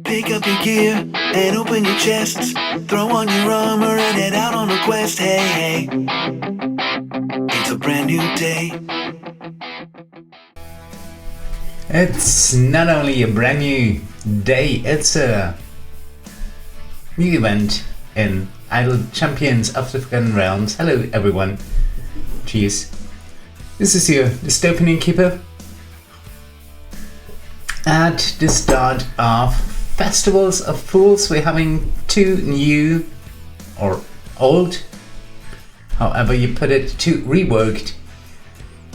Pick up your gear and open your chests. Throw on your armor and head out on a quest. Hey, hey, it's a brand new day. It's not only a brand new day, it's a new event in Idle Champions of the Forgotten Realms. Hello everyone. Cheers. This is your dystopian keeper. At the start of Festivals of Fools, we're having two new, or old, however you put it, two reworked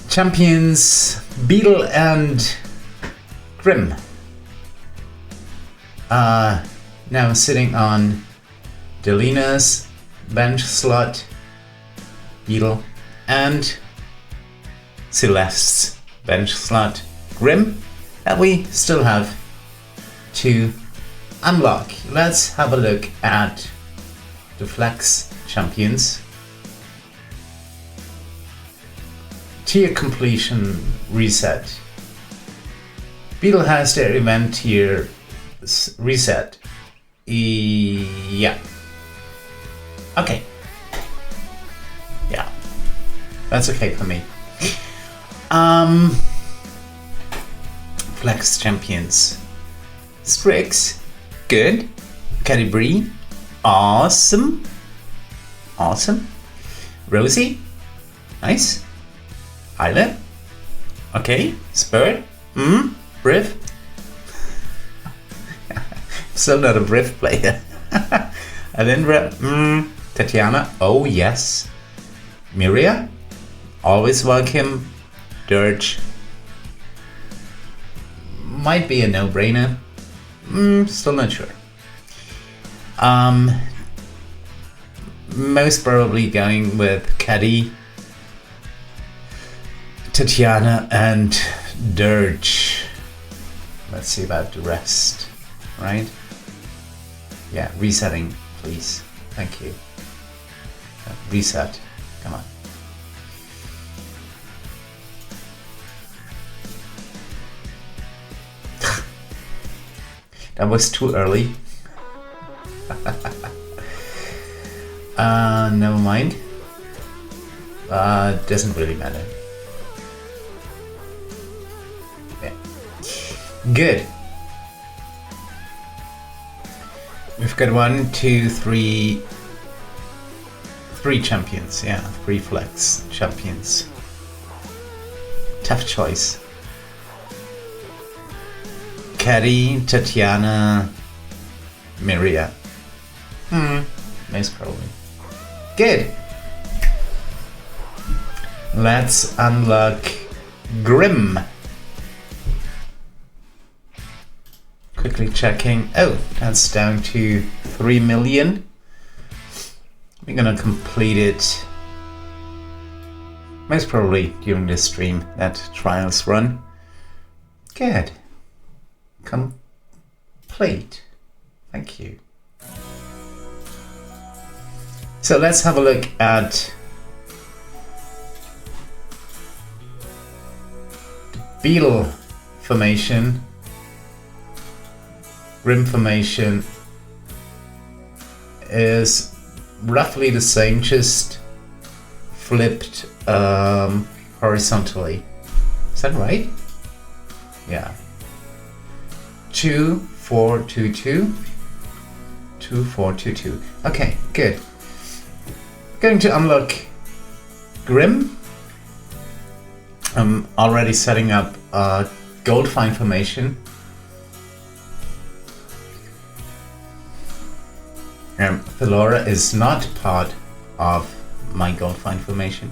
Champions Beadle and Grimm. Now sitting on Delina's bench slot, Beadle, and Celeste's bench slot, Grimm, that we still have to unlock. Let's have a look at the Flex Champions. Tier completion reset. Beadle has their event tier reset. Yeah. Okay. Yeah. That's okay for me. Flex Champions. Strix, good. Catti-brie, awesome. Awesome. Rosie, nice. Llira, okay. Spur, Briv. Still not a Briv player. Llira, Tatiana, oh yes. Miria, always welcome. Dirge, might be a no-brainer. Still not sure. Most probably going with Catti, Tatiana, and Dirge. Let's see about the rest, right? Yeah, resetting, please. Thank you. Reset. Come on. That was too early. Never mind. Doesn't really matter. Yeah. Good. We've got 1, 2, 3 champions. Yeah, 3 Flex champions. Tough choice. Catti, Tatiana, Miria. Most probably. Good. Let's unlock Grimm. Quickly checking. Oh, that's down to 3 million. We're gonna complete it most probably during this stream, that trials run. Good. Complete. Thank you. So let's have a look at the Beadle formation. Grimm formation is roughly the same, just flipped horizontally. Is that right? Yeah. 2, 4, 2, 2. 2, 4, 2, 2. Okay, good. Going to unlock Grimm. I'm already setting up a gold fine formation. Llira is not part of my gold fine formation.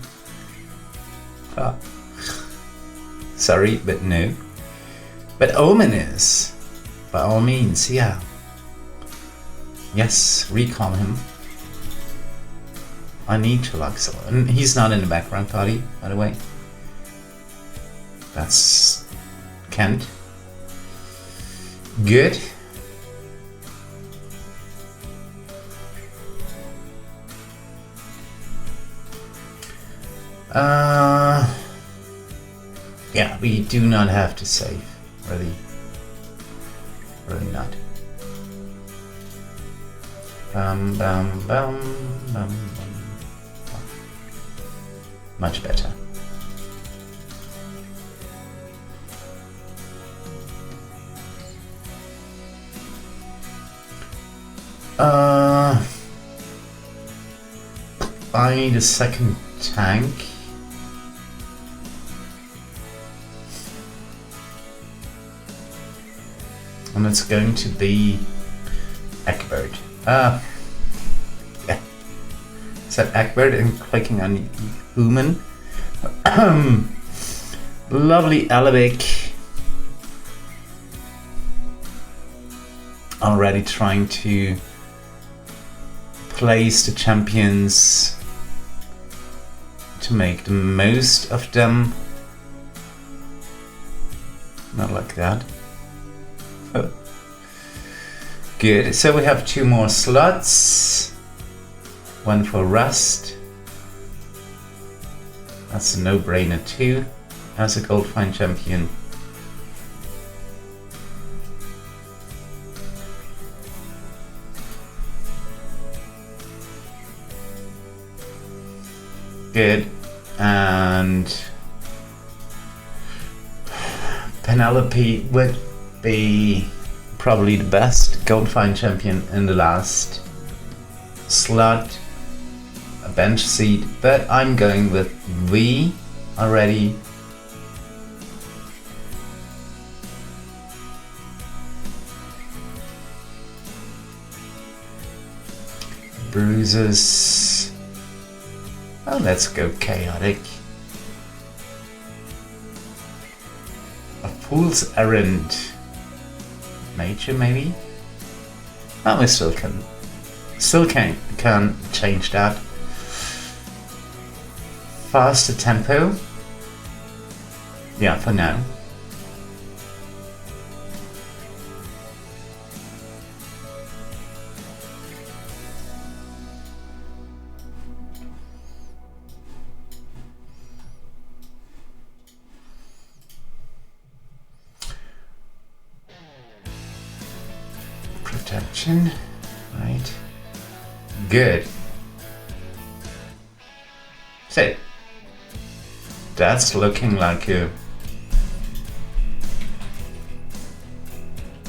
Sorry, but no. But Omen is. By all means, yeah. Yes, recall him. I need to lock someone. He's not in the background party, by the way. That's Kent. Good. Yeah, we do not have to save, really. Or not. Bum, bum, bum, bum, bum. Much better. I need a second tank. And it's going to be Egbert. Yeah. Set Egbert and clicking on human. Lovely Alabic. Already trying to place the champions to make the most of them. Not like that. Oh. Good, so we have 2 more slots. 1 for rust. That's a no-brainer too, as a gold fine champion. Good, and Penelope would be probably the best gold fine champion in the last slot, a bench seat, but I'm going with V already. Bruises. Oh, let's go chaotic. A fool's errand. Nature, maybe? Oh, we still can change that. Faster tempo. Yeah, for now. Protection, right? Good. So that's looking like a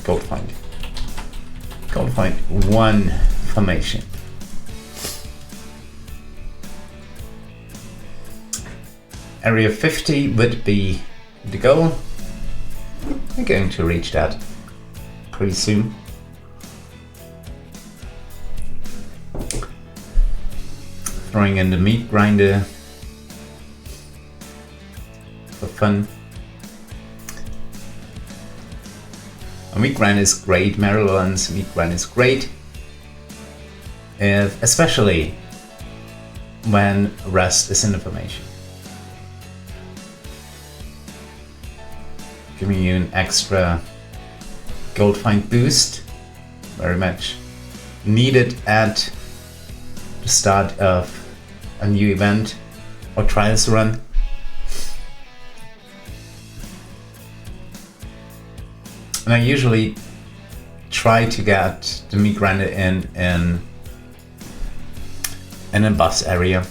gold find. Gold find 1 formation. Area 50 would be the goal. We're going to reach that pretty soon. Throwing in the meat grinder for fun. A meat grinder is great. Maryland's meat grinder is great, especially when rest is in the formation. Giving you an extra gold find boost, very much needed at the start of a new event or trials run. And I usually try to get the meat grinder in a boss area.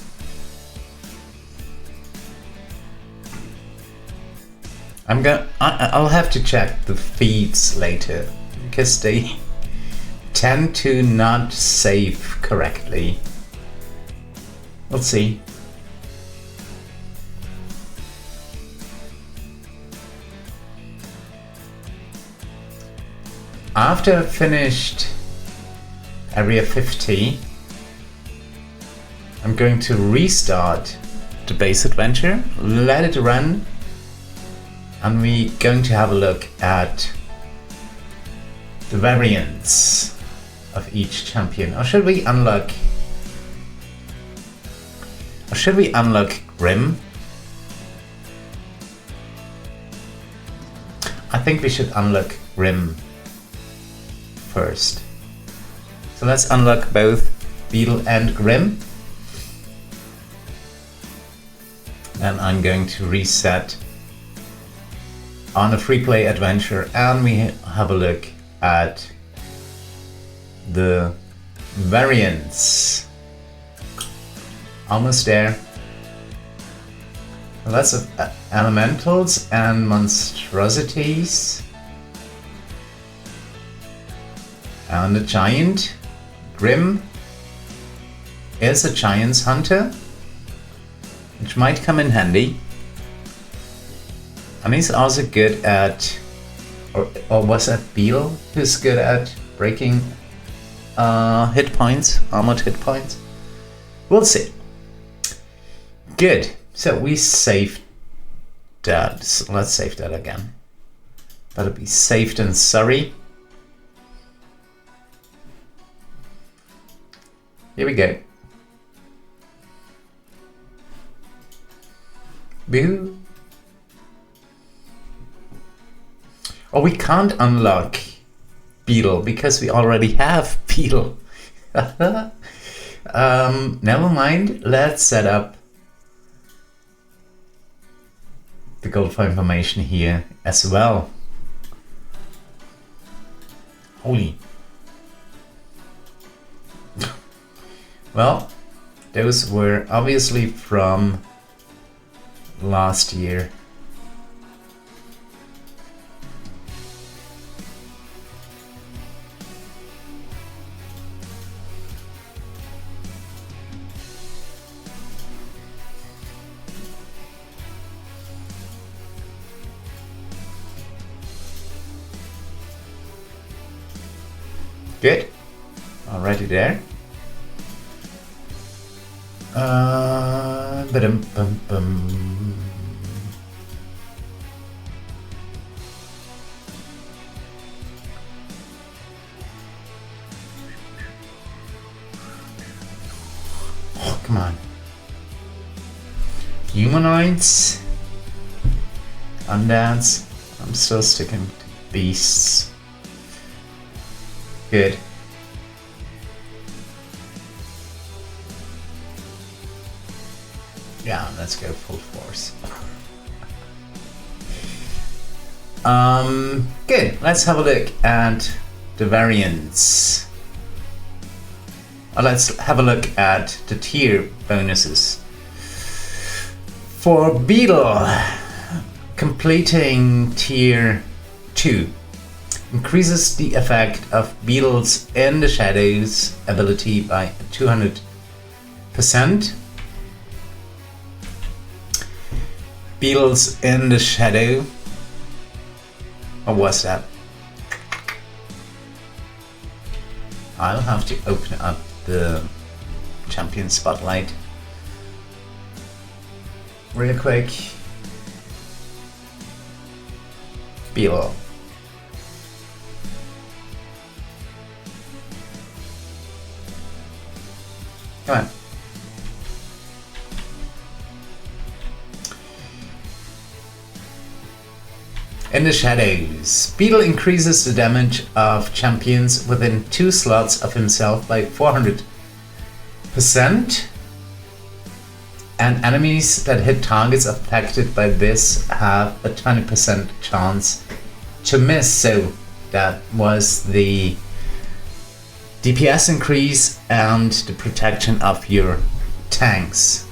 I'll have to check the feeds later because they tend to not save correctly. We'll see. After I've finished Area 50, I'm going to restart the base adventure, let it run, and we're going to have a look at the variants of each champion. Or should we unlock Grimm? I think we should unlock Grimm first. So let's unlock both Beadle and Grimm. Then I'm going to reset on a free play adventure and we have a look at the variants. Almost there. Lots of elementals and monstrosities. And a giant. Grimm is a giant's hunter, which might come in handy. And he's also good at, or was that Beadle who's good at breaking hit points, armored hit points? We'll see. Good. So we saved that. So let's save that again. That'll be saved in Surrey. Here we go. Boo. Oh, we can't unlock Beadle because we already have Beadle. Never mind. Let's set up the gold for information here as well. Holy. Well, those were obviously from last year. Good. Already there. Ba-dum-bum-bum. Oh, come on. Humanoids. Undeads. I'm still sticking to beasts. Good. Yeah, let's go full force. Good. Let's have a look at the variants. Let's have a look at the tier bonuses. For Beadle, completing tier 2 increases the effect of Beadle's in the Shadows ability by 200%. Beadle's in the Shadow. What was that? I'll have to open up the Champion Spotlight real quick. Beadle. Come on. In the Shadows, Beadle increases the damage of champions within 2 slots of himself by 400%, and enemies that hit targets affected by this have a 20% chance to miss. So that was the DPS increase, and the protection of your tanks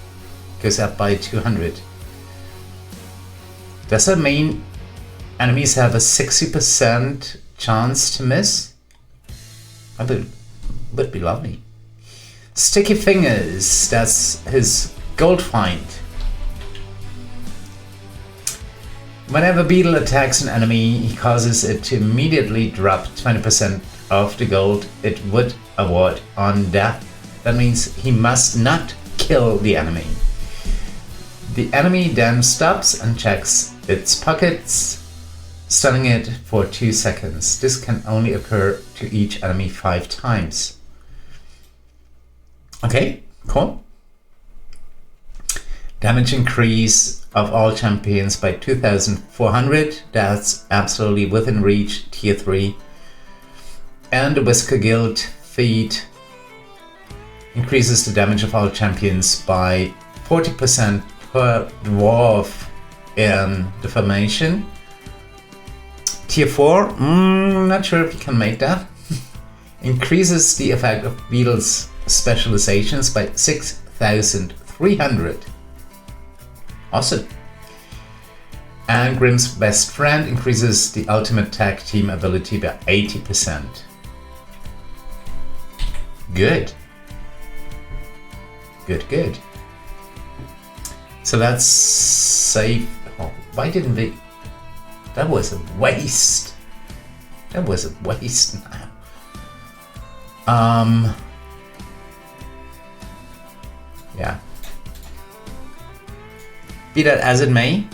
goes up by 200. Does that mean enemies have a 60% chance to miss? That would be lovely. Sticky Fingers, that's his gold find. Whenever Beadle attacks an enemy, he causes it to immediately drop 20% of the gold it would award on death. That means he must not kill the enemy. The enemy then stops and checks its pockets, stunning it for 2 seconds. This can only occur to each enemy 5 times. Okay, cool. Damage increase of all champions by 2,400. That's absolutely within reach, tier 3. And the Whisker Guild feat increases the damage of all champions by 40% per dwarf in the formation. Tier 4, not sure if you can make that. Increases the effect of Beadle's specializations by 6,300. Awesome. And Grimm's best friend increases the ultimate tag team ability by 80%. Good. Good. So let's save. Oh, why didn't we? That was a waste. Yeah. Be that as it may,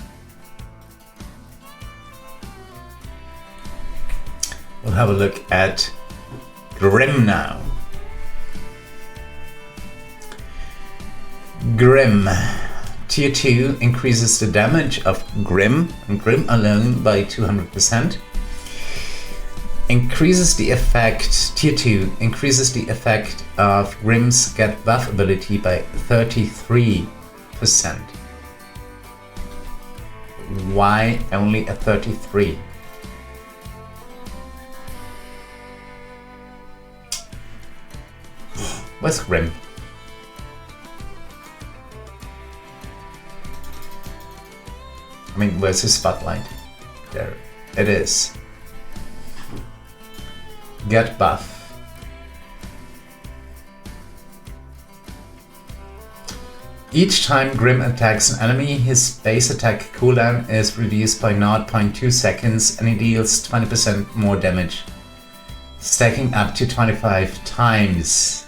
we'll have a look at Grimm now. Grimm. Tier 2 increases the damage of Grimm and Grimm alone by 200%. Increases the effect, Tier 2 increases the effect of Grimm's get buff ability by 33%. Why only a 33? Where's Grimm? I mean, where's his spotlight? There it is. Get buff. Each time Grimm attacks an enemy, his base attack cooldown is reduced by 0.2 seconds and he deals 20% more damage, stacking up to 25 times.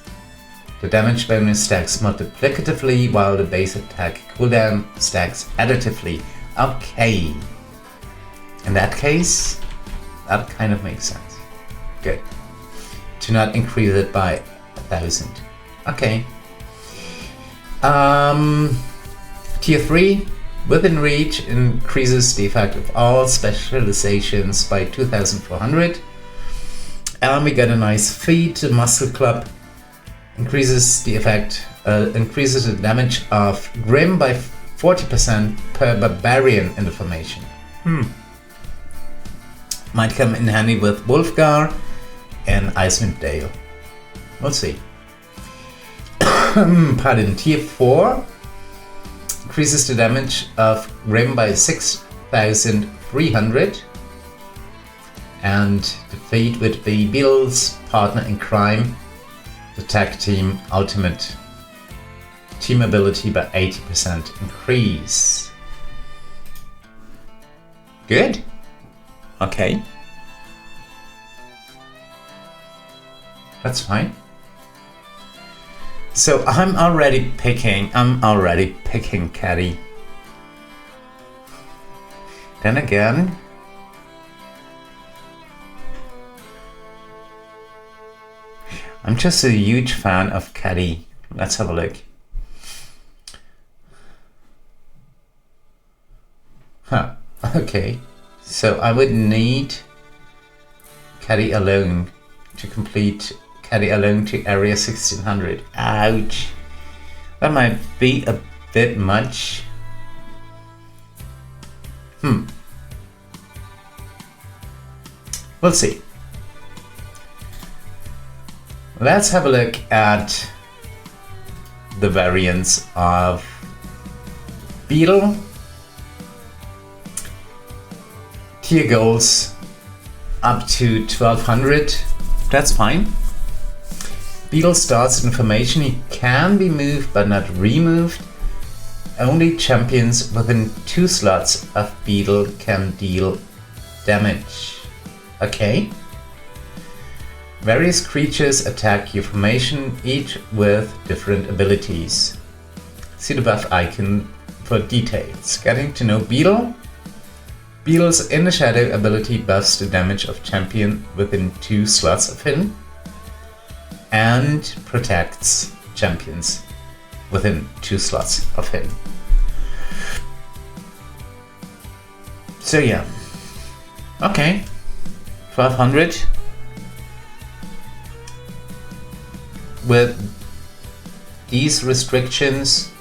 The damage bonus stacks multiplicatively while the base attack cooldown stacks additively. Okay. In that case, that kind of makes sense. Good. To not increase it by 1,000. Okay. Tier 3, within reach, increases the effect of all specializations by 2,400. And we get a nice feat, the Muscle Club. Increases the damage of Grimm by 40% per barbarian in the formation. Might come in handy with Wolfgar and Icewind Dale. We'll see. Pardon, Tier 4 increases the damage of Grimm by 6,300. And the feat would be Beadle's partner in crime, the tag team ultimate team ability by 80% increase. Good. Okay. That's fine. So I'm already picking Catti. Then again, I'm just a huge fan of Catti. Let's have a look. Okay. So I would need Catti alone to complete Catti alone to area 1600. Ouch. That might be a bit much. We'll see. Let's have a look at the variants of Beadle. Tier goals up to 1200. That's fine. Beadle starts information. He can be moved but not removed. Only champions within 2 slots of Beadle can deal damage. Okay. Various creatures attack your formation, each with different abilities. See the buff icon for details. Getting to know Beadle. Beadle's In the Shadow ability buffs the damage of champion within 2 slots of him and protects champions within 2 slots of him. So yeah. Okay. 1200. With these restrictions,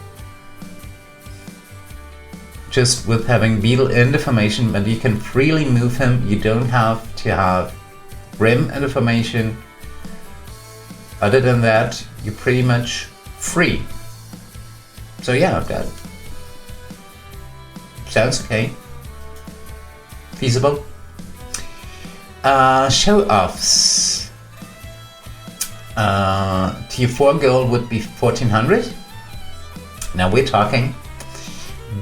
just with having Beadle in the formation, but you can freely move him. You don't have to have Grimm in the formation. Other than that, you're pretty much free. So yeah, that sounds okay. Feasible. Show-offs. Tier 4 goal would be 1400. Now we're talking.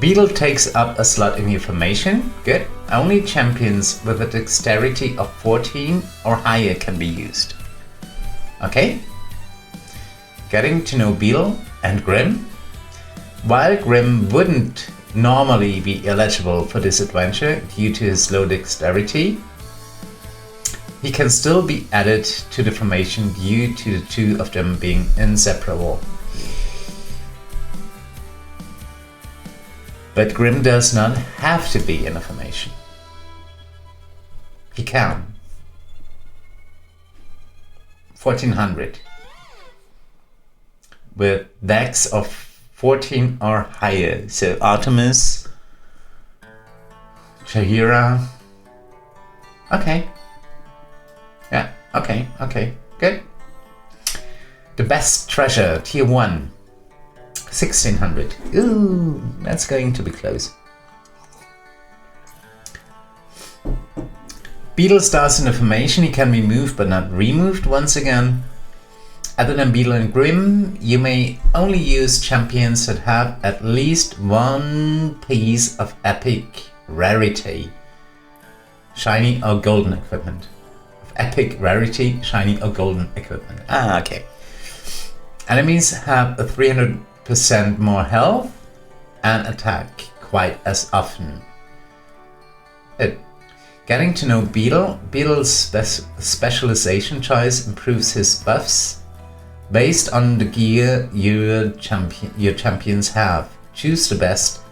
Beadle takes up a slot in your formation. Good. Only champions with a dexterity of 14 or higher can be used. Okay. Getting to know Beadle and Grimm. While Grimm wouldn't normally be eligible for this adventure due to his low dexterity, he can still be added to the formation due to the two of them being inseparable. But Grimm does not have to be in a formation. He can. 1400. With dex of 14 or higher. So Artemis, Llira. Okay. Yeah, okay, good. The best treasure, tier 1. 1600. Ooh, that's going to be close. Beadle starts in the formation. He can be moved but not removed once again. Other than Beadle and Grimm, you may only use champions that have at least one piece of epic rarity, shiny or golden equipment. Of epic rarity, shiny or golden equipment. Ah, okay. Enemies have a 300% more health and attack quite as often. Getting to know Beadle. Beadle's specialization choice improves his buffs based on the gear your champions have. Choose the best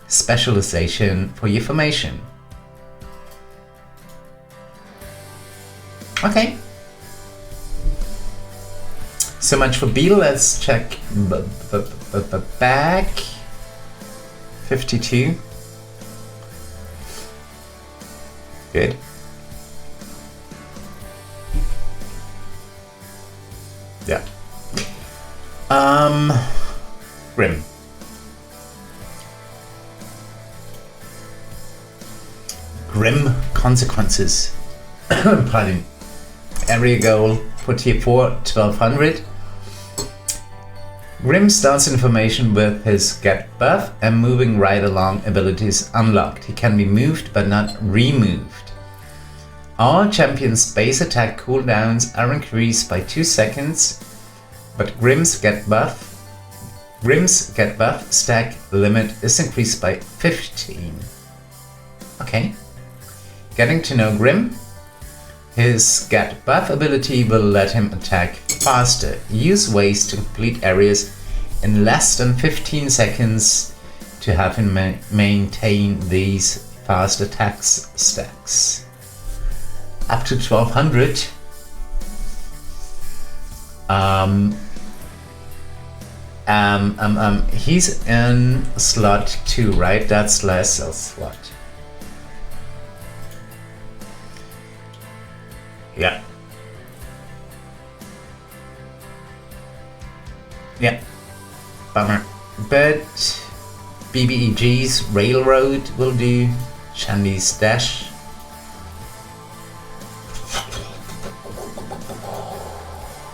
specialization for your formation. Okay. So much for Beadle. Let's check back. 52. Good. Yeah. Grimm. Grimm Consequences. Pardon. Area goal for tier 4, 1200. Grimm starts in formation with his get buff and moving right along abilities unlocked. He can be moved but not removed. All champions' base attack cooldowns are increased by 2 seconds, but Grimm's get buff stack limit is increased by 15. Okay. Getting to know Grimm. His get buff ability will let him attack faster. Use ways to complete areas in less than 15 seconds to have him maintain these fast attacks stacks. Up to 1200. He's in slot 2, right? That's last slot. Yeah. Yeah. Bummer. But BBEG's Railroad will do. Shandy's Dash.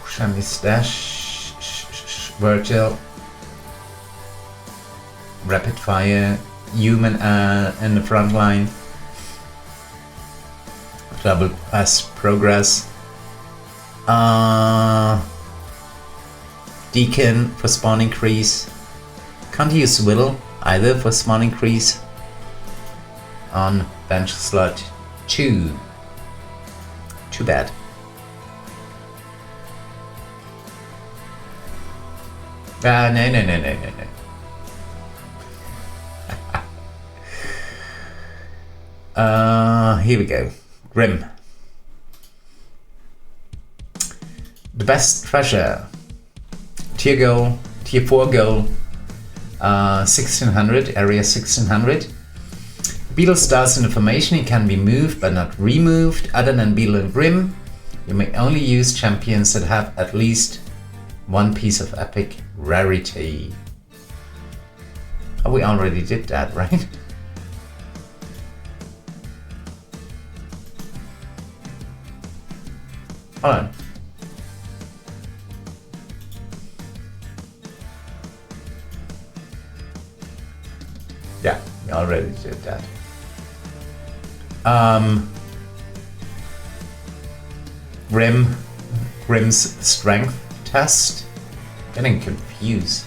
Shandy's Dash. Virgil. Rapid Fire. Human in the front line. Double S progress. Deacon for spawn increase. Can't use Whittle either for spawn increase. On bench slot 2. Too bad. No. Here we go. Grimm. The best treasure. Tier goal, tier 4 goal, 1600, area 1600. Beadle stars in the formation. He can be moved but not removed. Other than Beadle and Grimm, you may only use champions that have at least one piece of epic rarity. Oh, we already did that, right? Hold on. Yeah, we already did that. Grimm's strength test. Getting confused.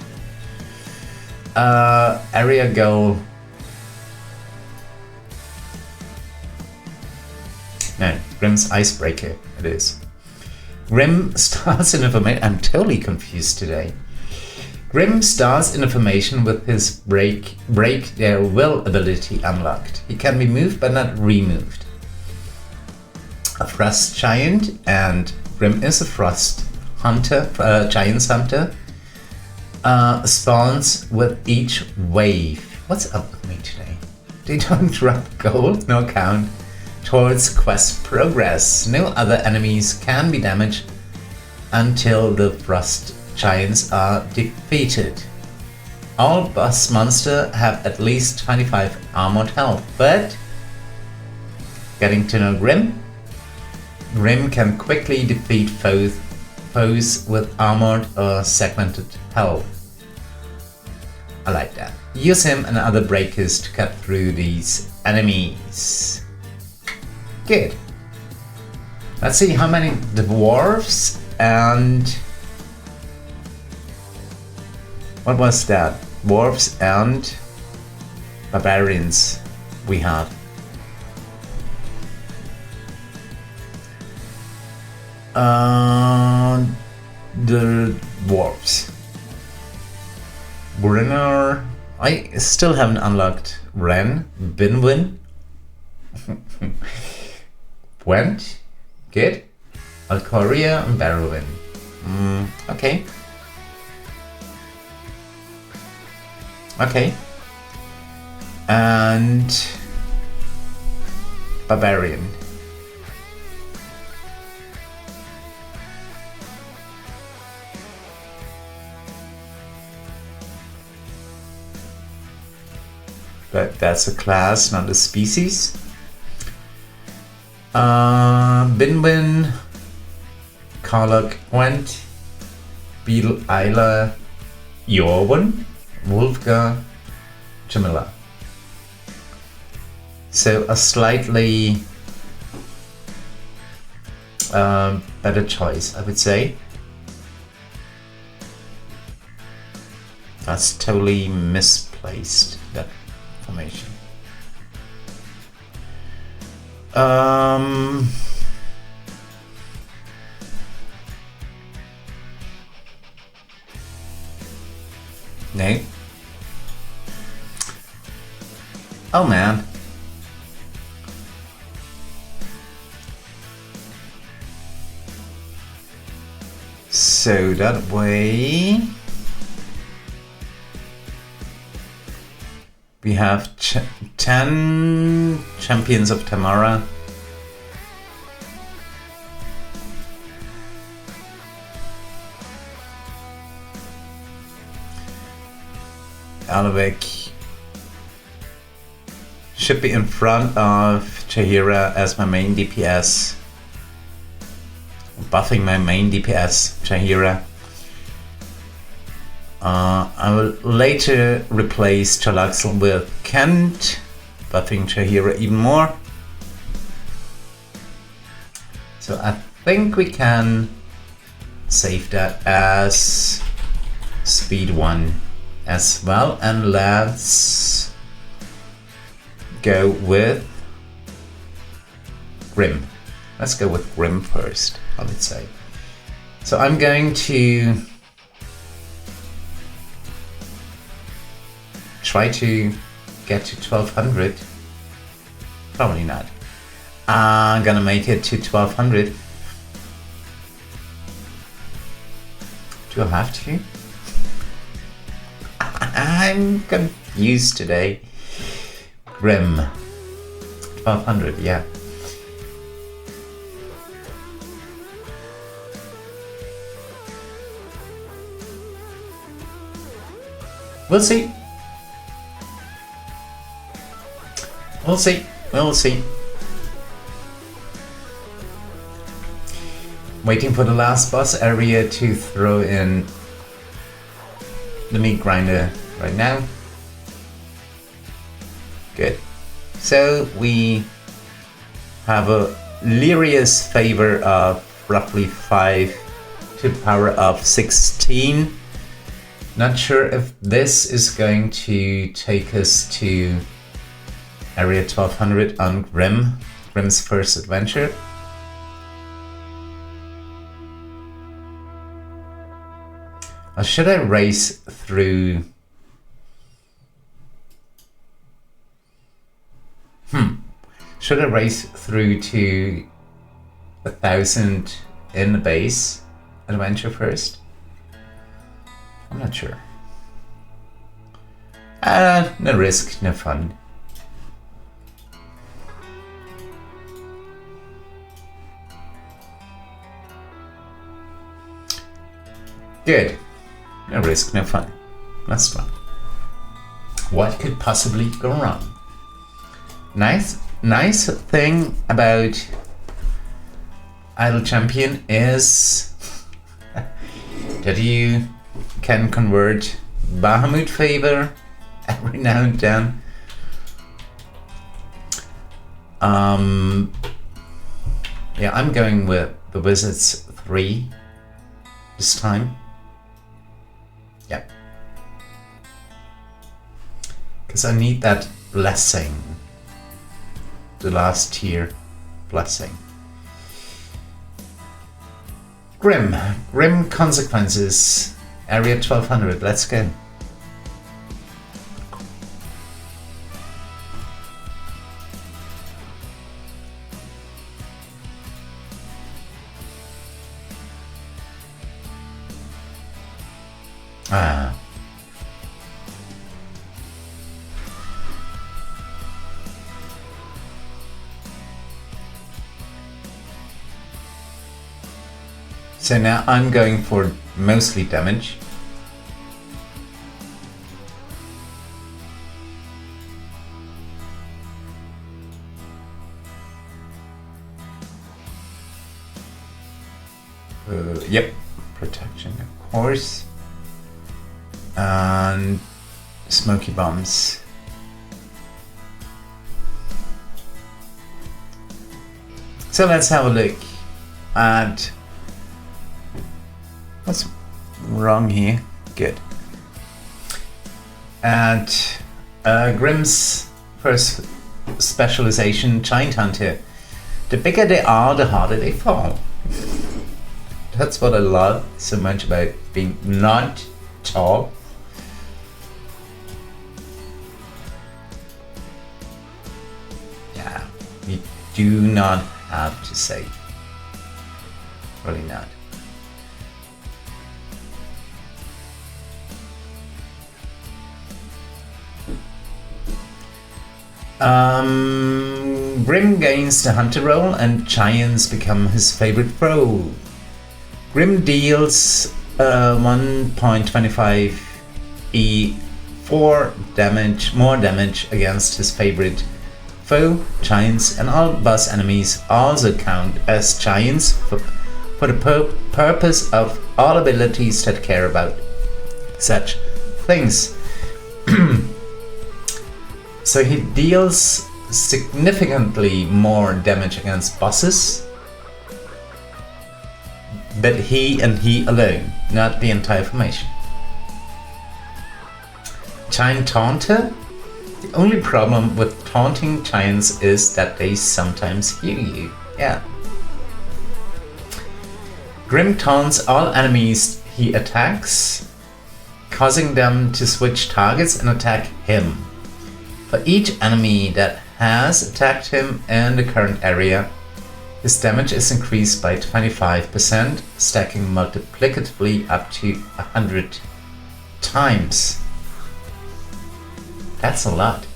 Area goal. No, Grimm's icebreaker. It is. Grimm starts in information. I'm totally confused today. Grimm starts in information with his break their will ability unlocked. He can be moved but not removed. A frost giant, and Grimm is a frost hunter, giants hunter. Spawns with each wave. What's up with me today? They don't drop gold, no count towards quest progress. No other enemies can be damaged until the frost giants are defeated. All boss monsters have at least 25 armored health, but getting to know Grimm can quickly defeat foes with armored or segmented health. I like that. Use him and other breakers to cut through these enemies. Good. Let's see how many dwarves and... what was that? Dwarves and barbarians we have. The dwarves. Brenner. I still haven't unlocked Ren. Binwin. Went. Good. Alcoria and Barrowin. Okay. Okay. And Barbarian. But that's a class, not a species. Binwin, Karlok went, Beadle Llira, Yorwin, Wolfgar, Jamila. So a slightly better choice, I would say. That's totally misplaced, that formation. No. Oh man. So that way we have 10 Champions of Tamara. Alvik should be in front of Llira as my main DPS. Buffing my main DPS, Llira. I will later replace Chalaxel with Kent, buffing Llira even more. So I think we can save that as speed 1 as well, and let's go with Grimm. Let's go with Grimm first, I would say. So I'm going to try to get to 1200. Probably not. I'm gonna make it to 1200. Do I have to? I'm confused today. Grimm. 1200, yeah. We'll see. We'll see. We'll see. Waiting for the last boss area to throw in the meat grinder right now. Good. So we have a Llira's Favour of roughly 5 to the power of 16. Not sure if this is going to take us to area 1200 on Grimm, Grimm's first adventure. Or should I race through? Should I race through to 1000 in the base adventure first? I'm not sure. No risk, no fun. Good. No risk, no fun. Let's run. What could possibly go wrong? Nice thing about Idle Champion is that you can convert Bahamut Favour every now and then. Yeah, I'm going with the Wizards 3 this time. Yeah. Because I need that blessing. The last tier blessing. Grimm Consequences, area 1200, let's go. So now I'm going for mostly damage. Yep, protection of course. And smoky bombs. So let's have a look at what's wrong here. Good. And Grimm's first specialization, Giant Hunter. The bigger they are, the harder they fall. That's what I love so much about being not tall. Yeah, you do not have to save. Really not. Grimm gains the hunter role and giants become his favorite foe. Grimm deals 1.25 more damage against his favorite foe. Giants and all boss enemies also count as giants for the purpose of all abilities that care about such things. So he deals significantly more damage against bosses, but he and he alone, not the entire formation. Giant Taunter. The only problem with taunting giants is that they sometimes heal you. Yeah. Grimm taunts all enemies he attacks, causing them to switch targets and attack him. For each enemy that has attacked him in the current area, his damage is increased by 25%, stacking multiplicatively up to 100 times. That's a lot.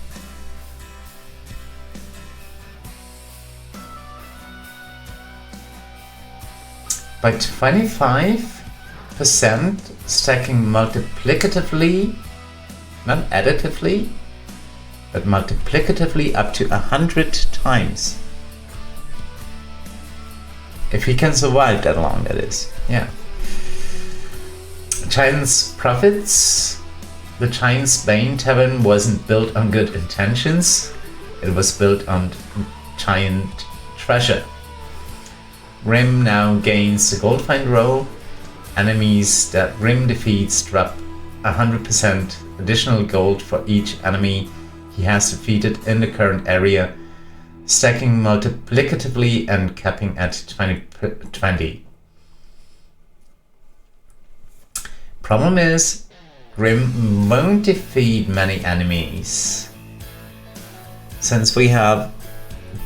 By 25%, stacking multiplicatively, not additively, but multiplicatively up to 100 times. If he can survive that long, that is. Yeah. Giant's Profits. The Giant's Bane Tavern wasn't built on good intentions. It was built on giant treasure. Grimm now gains the gold find roll. Enemies that Grimm defeats drop 100% additional gold for each enemy he has defeated in the current area, stacking multiplicatively and capping at 20. Problem is, Grimm won't defeat many enemies. Since we have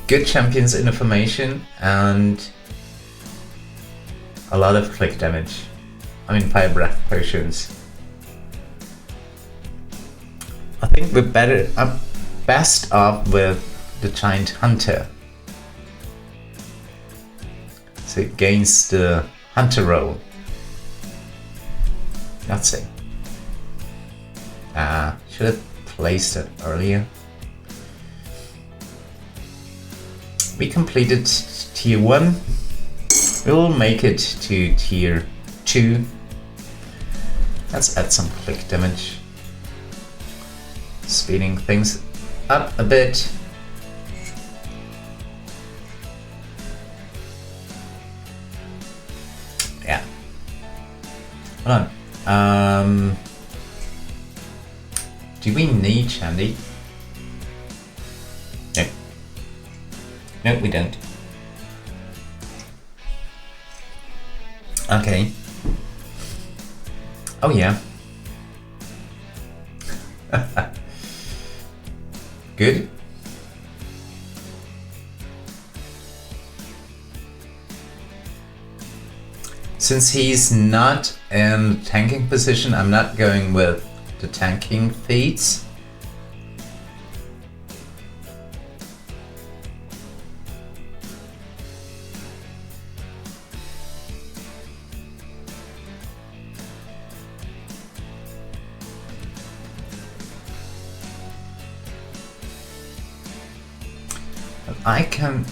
good champions in the formation and a lot of click damage. I mean fire breath potions. I think we're best off with the Giant Hunter. So it gains the Hunter roll. Let's see. Should have placed it earlier. We completed tier 1. We'll make it to tier 2. Let's add some click damage. Speeding things up a bit. Yeah. Hold on. Do we need Shandy? No. No, we don't. Okay. Oh yeah. Good. Since he's not in tanking position, I'm not going with the tanking feats. I can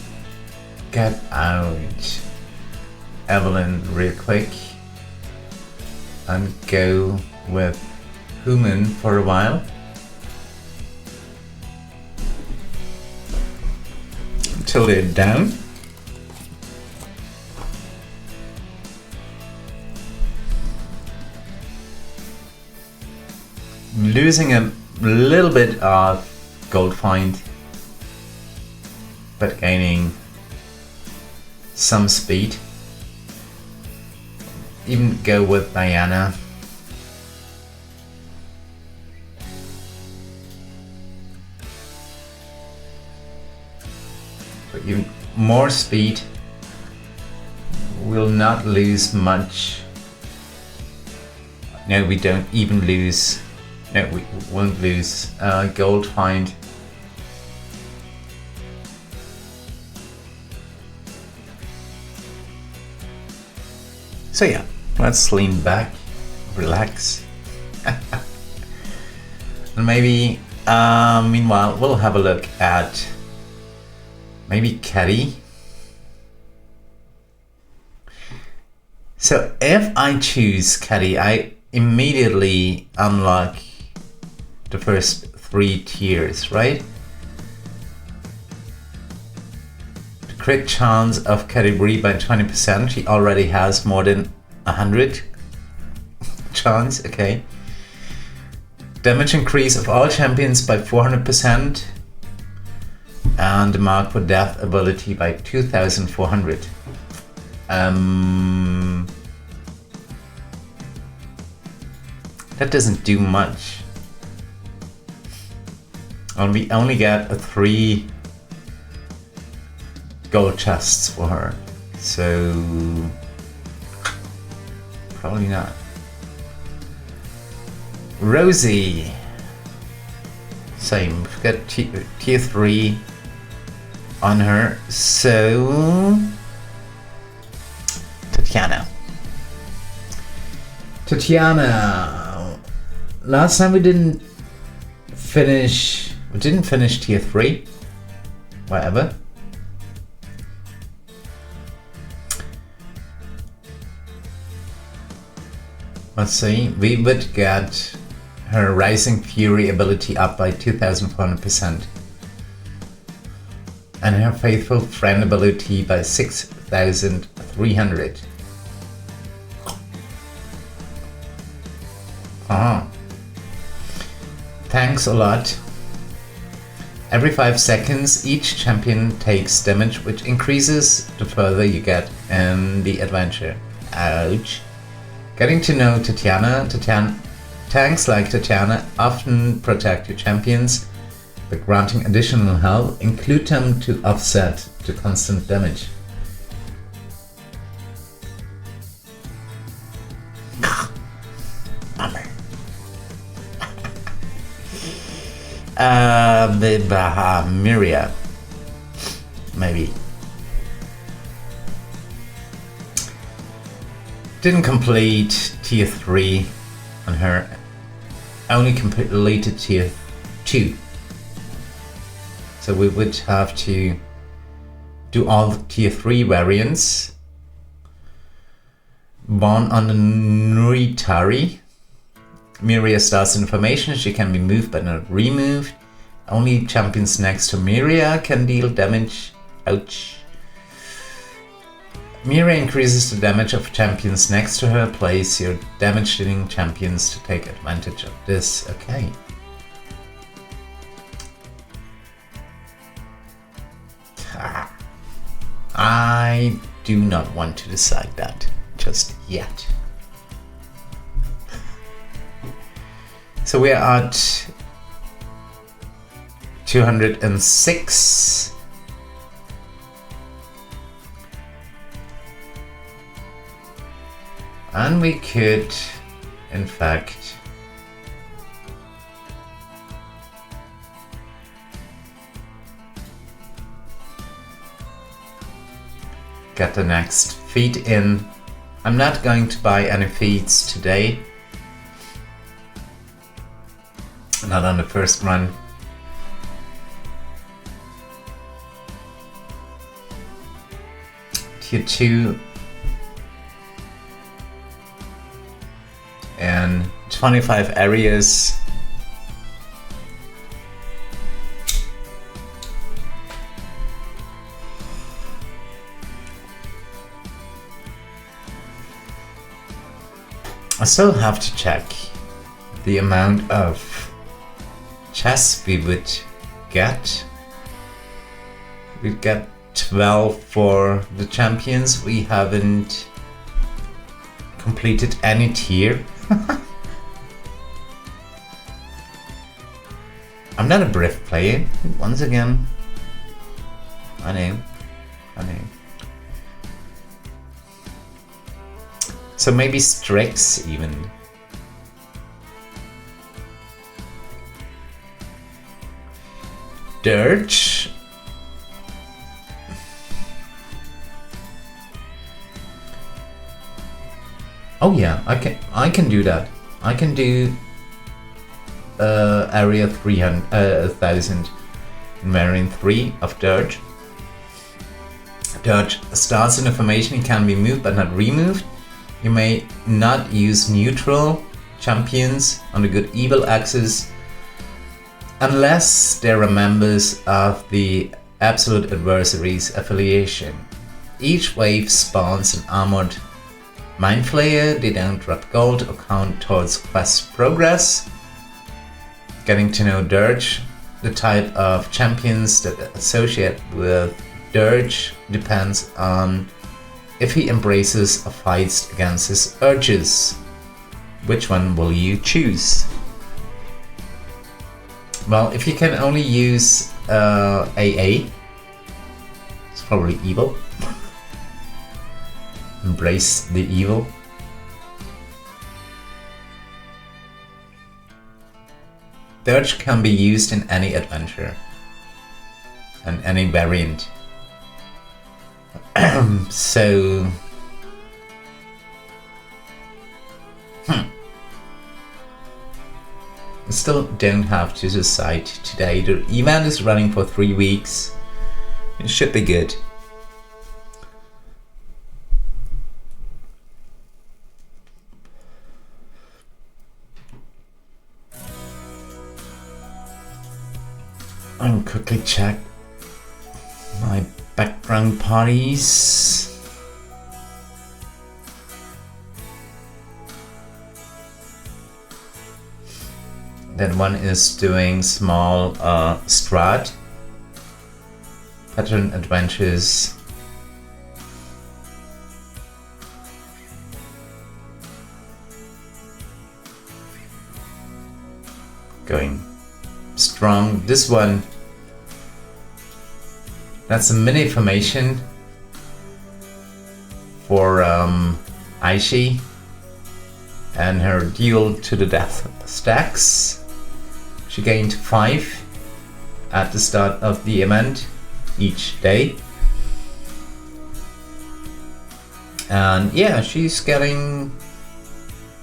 get out Evelyn real quick and go with Human for a while. Until they're down. Losing a little bit of gold find, but gaining some speed. Even go with Diana. But even more speed. Will not lose much. No, we don't even lose. No, we won't lose gold find. So yeah, let's lean back, relax. And maybe, meanwhile, we'll have a look at maybe Catti. So if I choose Catti, I immediately unlock the first 3 tiers, right? The crit chance of Catti-brie by 20%. She already has more than 100 chance, okay. Damage increase of all champions by 400%. And the mark for death ability by 2400. That doesn't do much. And we only get 3 gold chests for her, so probably not. Rosie. same. We've got tier 3 on her. So Tatiana. Last time we didn't finish tier 3. Whatever. Let's see. We would get her Rising Fury ability up by 2400%. And her Faithful Friend ability by 6300. Thanks a lot. Every 5 seconds, each champion takes damage, which increases the further you get in the adventure. Ouch. Getting to know Tatiana. Tanks like Tatiana often protect your champions by granting additional health, include them to offset the constant damage. Bummer. Myria. Maybe. Didn't complete tier 3 on her. Only completed tier 2. So we would have to do all the tier 3 variants. One on the Nuitari. Myria starts information, she can be moved but not removed. Only champions next to Myria can deal damage. Ouch. Myria increases the damage of champions next to her. Place your damage dealing champions to take advantage of this. Okay. I do not want to decide that just yet. So we are at 206. And we could, in fact, get the next feat in. I'm not going to buy any feats today. Not on the first run. Tier 2 and 25 areas. I still have to check the amount of chests we would get. We'd get 12 for the champions. We haven't completed any tier. I'm not a brief player, once again. I know. So maybe Strix even. Dirge. Oh yeah, I can do that. I can do area 1000 in variant 3 of Dirge. Dirge starts in information, it can be moved but not removed. You may not use neutral champions on the good evil axis unless they're members of the absolute adversary's affiliation. Each wave spawns an armored Mind Flayer. They don't drop gold or count towards quest progress. Getting to know Dirge. The type of champions that associate with Dirge depends on if he embraces or fights against his urges. Which one will you choose? Well, if you can only use AA, it's probably evil. Embrace the evil. Dodge can be used in any adventure and any variant. So I still don't have to decide today. The event is running for 3 weeks. It should be good. I'll quickly check my background parties. That one is doing small strat pattern adventures. Going strong. This one, that's a mini formation for Aishi and her duel to the death stacks. She gained 5 at the start of the event each day. And yeah, she's getting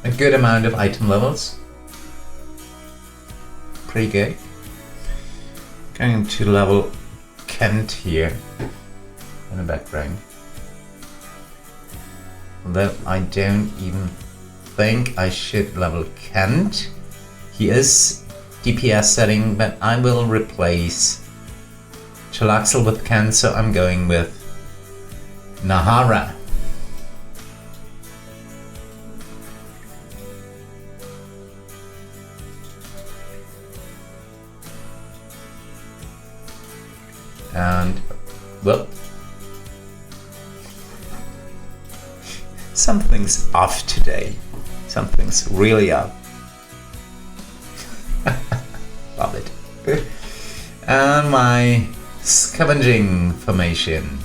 a good amount of item levels. Pretty good. Going to level Kent here in the background. Although I don't even think I should level Kent. He is DPS setting, but I will replace Chilaxel with Kent, so I'm going with Nahara. And, well, something's off today. Something's really off. Love it. And my scavenging formation.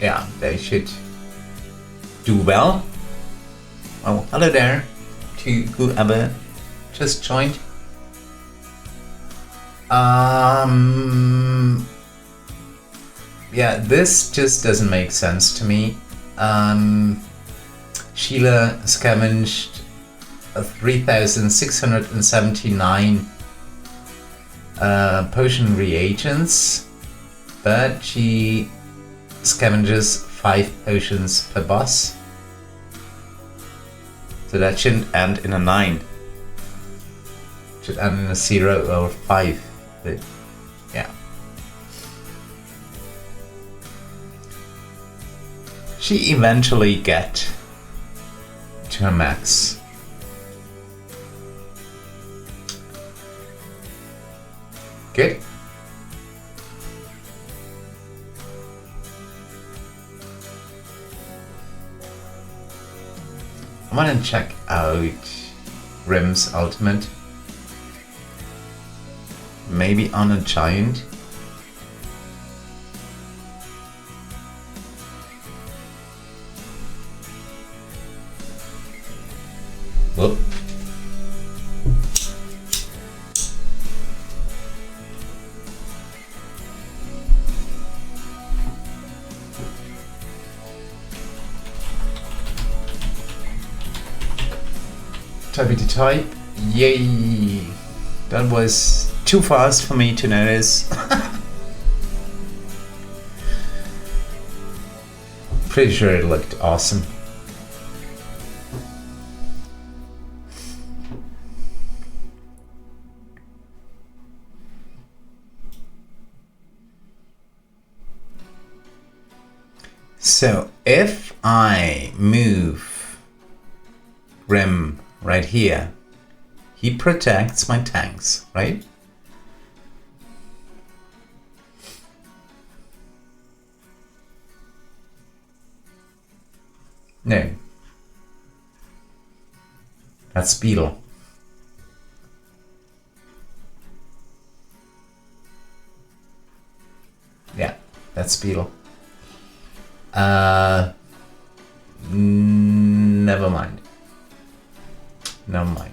Yeah, they should do well. Oh, hello there to whoever just joined. Yeah, this just doesn't make sense to me. Sheila scavenged 3,679 potion reagents, but she scavenges 5 potions per boss. So that shouldn't end in a 9. Should end in a 0 or 5. But yeah. She eventually get to her max. Good. I want to check out Grimm's ultimate. Maybe on a giant. Whoop. Type to type. Yay! That was too fast for me to notice. Pretty sure it looked awesome. So if I move Grimm right here, he protects my tanks, right? No. That's Beadle. Yeah, that's Beadle. Never mind. never mind.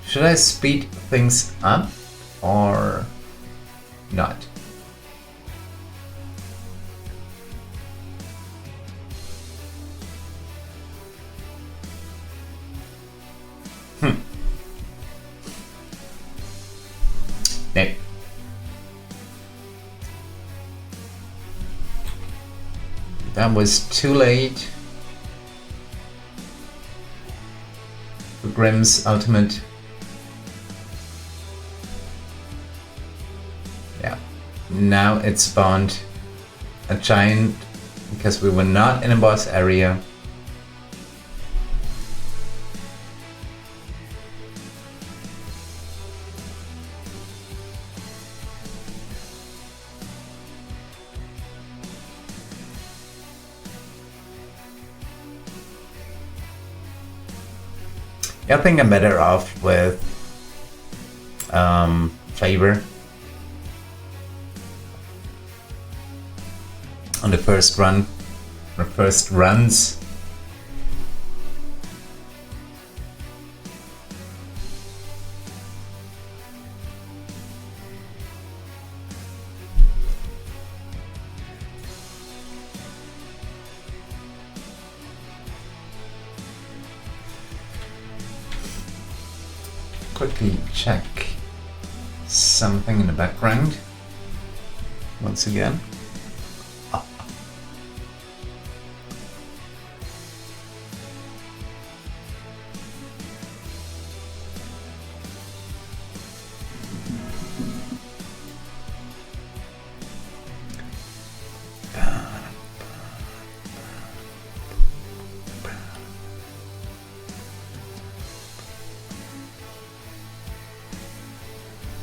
Should I speed things up or not? No. That was too late for Grimm's ultimate. Yeah, now it spawned a giant because we were not in a boss area. I think I'm better off with Favour on the first run, or first runs. Quickly check something in the background once again.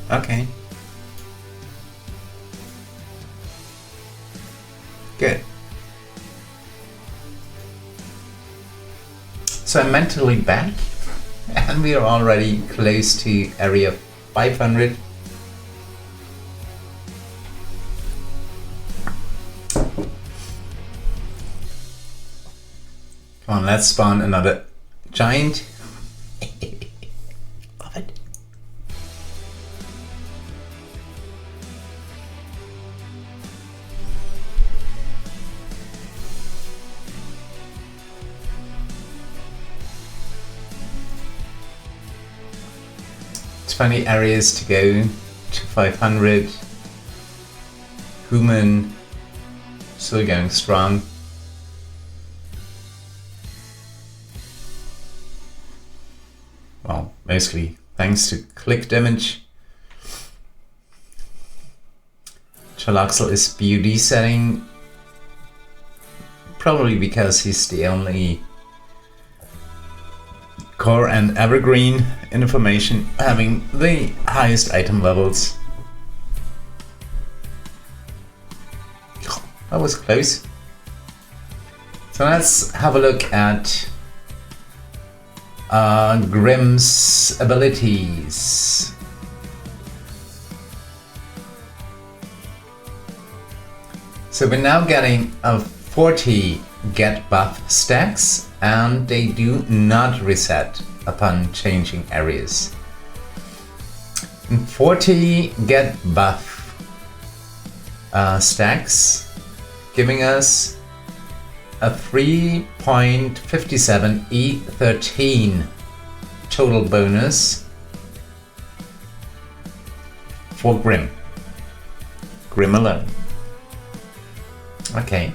Okay. Good. So I'm mentally back, and we are already close to area 500. Come on, let's spawn another giant. Love it. It's 20 areas to go to 500. Human still going strong. Well, mostly thanks to click damage. Chalaxel is BUD setting, probably because he's the only core and evergreen information having the highest item levels. That was close. So let's have a look at Grimm's abilities. So we're now getting a 40 get buff stacks, and they do not reset upon changing areas. 40 get buff stacks, giving us a 3.57 E13 total bonus for Grimm. Grimm alone. Okay.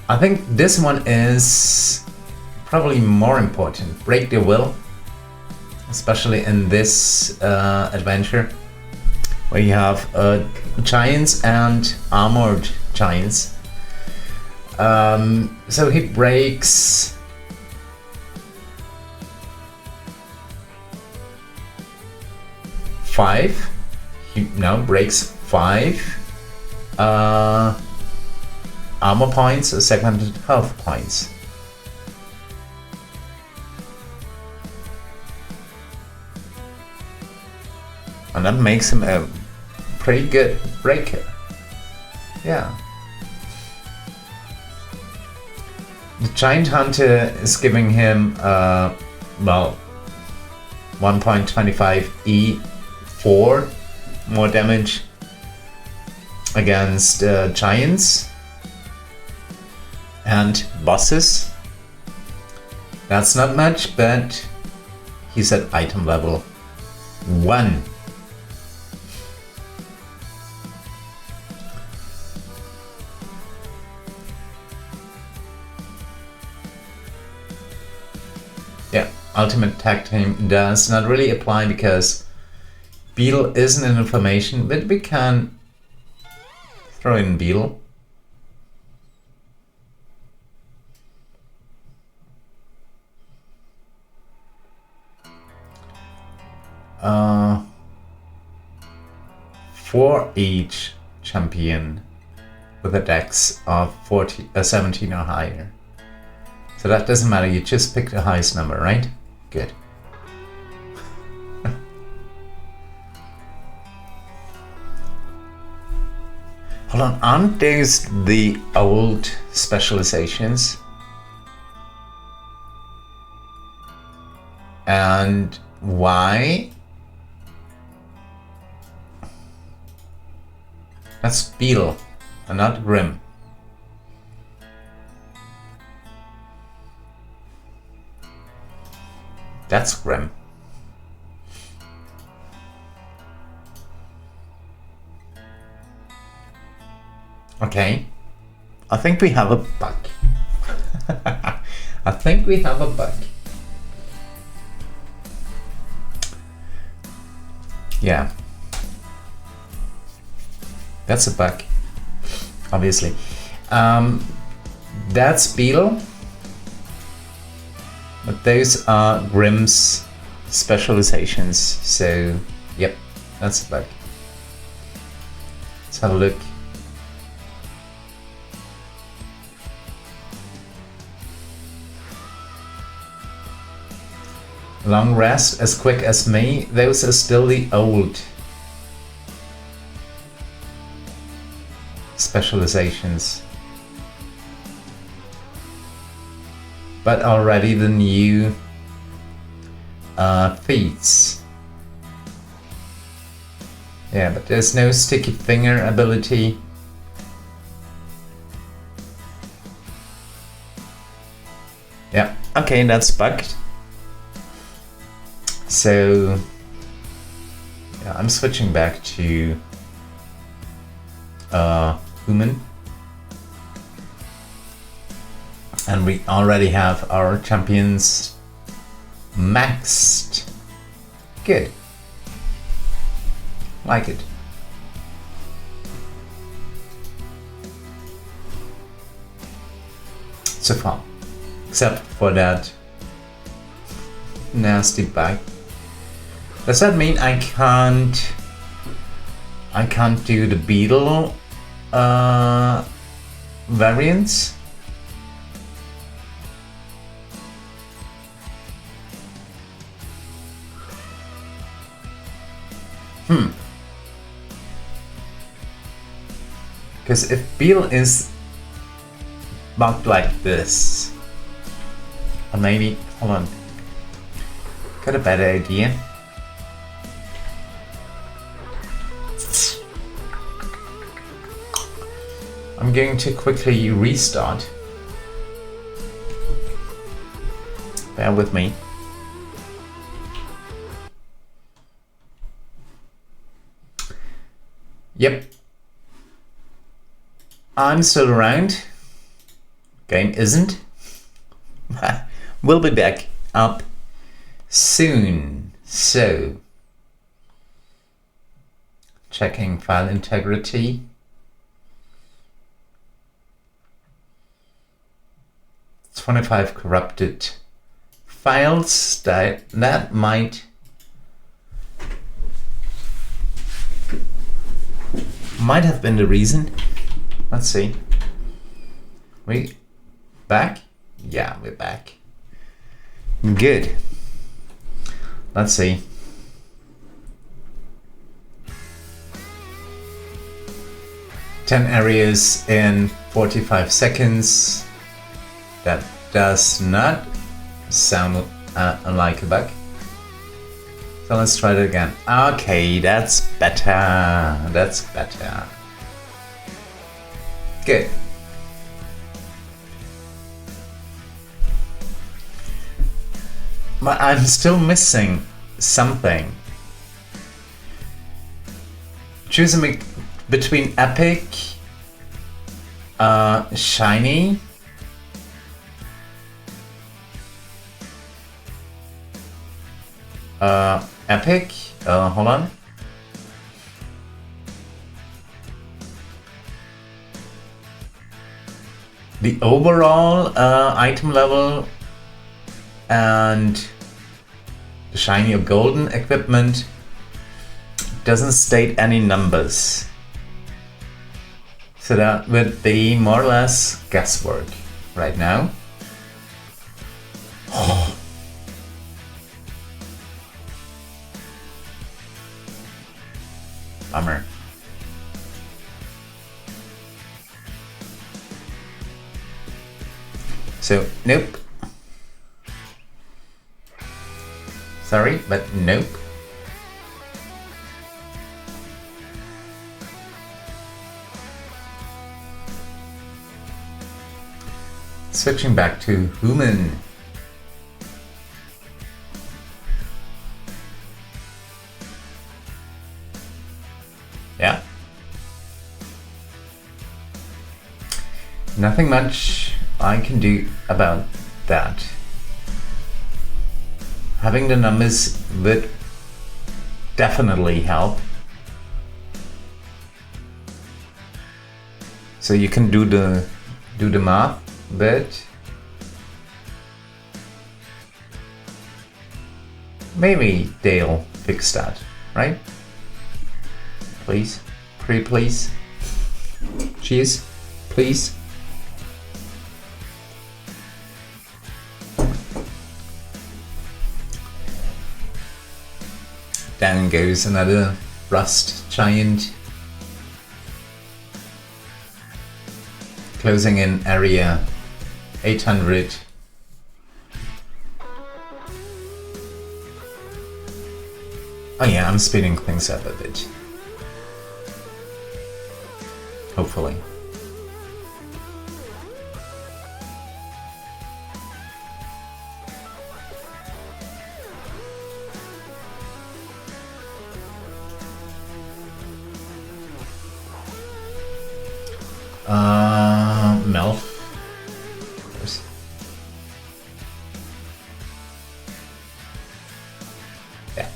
I think this one is probably more important. Break the will, especially in this adventure, where you have giants and armored giants. So he breaks 5. He now breaks 5 armor points or segmented health points. And that makes him a pretty good breaker. Yeah. The Giant Hunter is giving him, well, 1.25 E4 more damage against giants and bosses. That's not much, but he's at item level 1. Yeah, ultimate attack team does not really apply because Beadle isn't an information, but we can throw in Beadle. For each champion with a dex of 17 or higher. So that doesn't matter, you just pick the highest number, right? Good. Hold on, aren't those the old specializations? And why? That's Beadle and not Grimm. That's Grimm. Okay. I think we have a bug. I think we have a bug. Yeah. That's a bug, obviously. That's Beadle. But those are Grimm's specializations. So, yep, that's a bug. Let's have a look. Long rest, as quick as me. Those are still the old specializations, but already the new feats. Yeah, but there's no sticky finger ability. Yeah, okay, that's bugged. So yeah, I'm switching back to human, and we already have our champions maxed. Good, like it. So far, except for that nasty bug. Does that mean I can't do the Beadle variants? Because if Beadle is bugged like this, or maybe, hold on, got a better idea. I'm going to quickly restart. Bear with me. Yep. I'm still around. Game isn't. We'll be back up soon. So, checking file integrity. 25 corrupted files. That might have been the reason. Let's see. We back? Yeah, we're back. Good. Let's see. 10 areas in 45 seconds. That does not sound like a bug. So let's try it again. Okay, that's better. That's better. Good. But I'm still missing something. Choosing between epic, shiny, epic, hold on. The overall item level and the shiny or golden equipment doesn't state any numbers. So that would be more or less guesswork right now. Bummer. So, nope. Sorry, but nope. Switching back to human. Yeah. Nothing much I can do about that. Having the numbers would definitely help. So you can do the math, but maybe they'll fix that, right? Please, please. Cheers, please. Down goes another rust giant. Closing in area 800. Oh yeah, I'm speeding things up a bit. Hopefully. Melf. Of course. Yeah.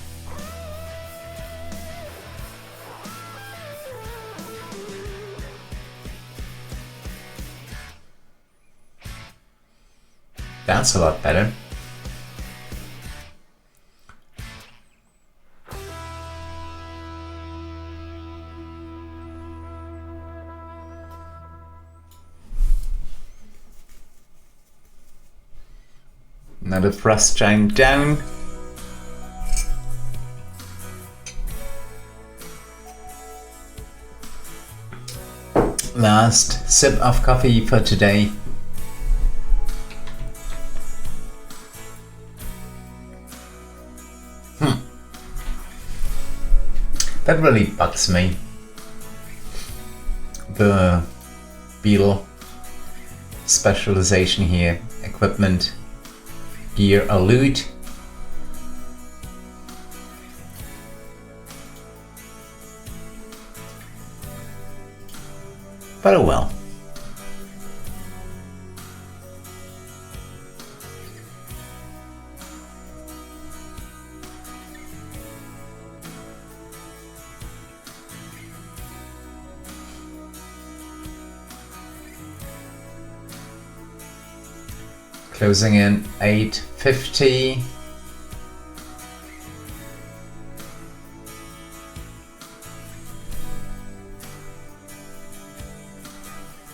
That's a lot better. Another frost giant down. Last sip of coffee for today. That really bugs me. The Beadle specialization here. Equipment, gear, or loot. But oh well. Closing in 850.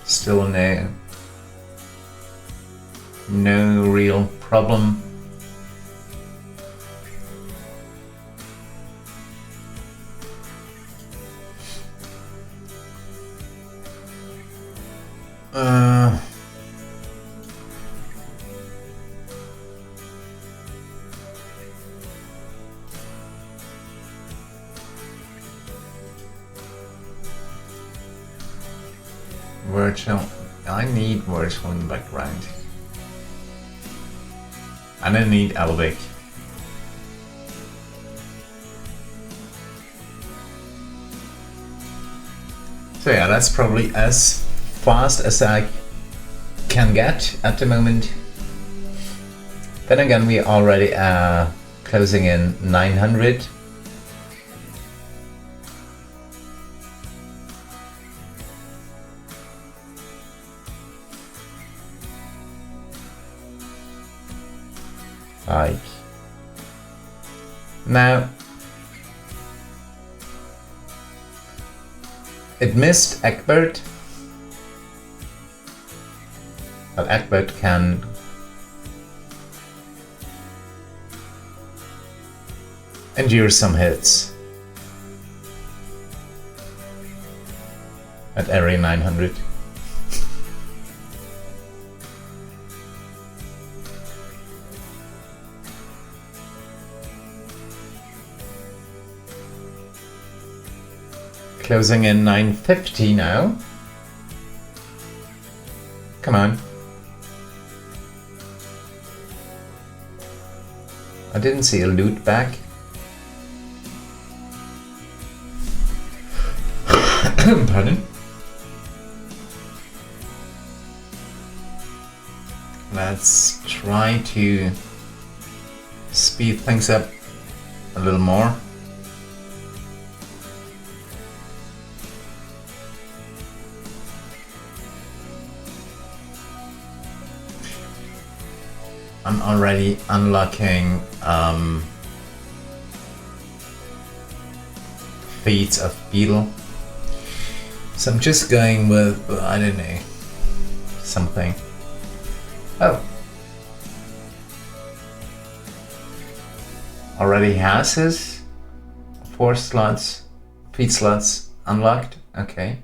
Still no real problem. Virtual. I need virtual in the background. And I need Alvic. So yeah, that's probably as fast as I can get at the moment. Then again, we already are closing in 900. Like now, it missed Egbert, but Egbert can endure some hits at area 900. Closing in 950 now. Come on. I didn't see a loot bag. Pardon. Let's try to speed things up a little more. I'm already unlocking feats of Beadle. So I'm just going with, I don't know, something. Oh. Already has his 4 slots, feat slots unlocked. Okay.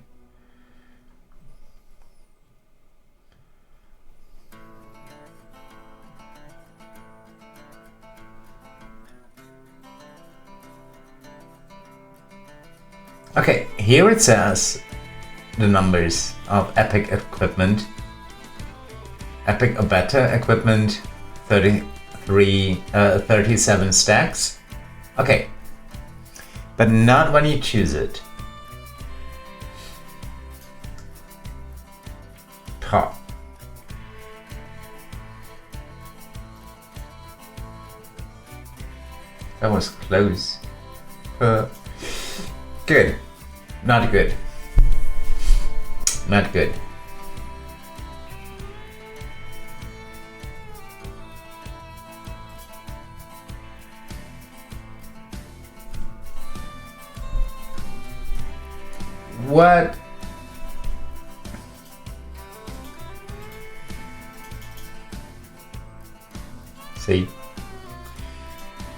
Okay, here it says the numbers of epic equipment. Epic or better equipment, 37 stacks. Okay, but not when you choose it. Top. That was close. Good. Not good. Not good. What? See?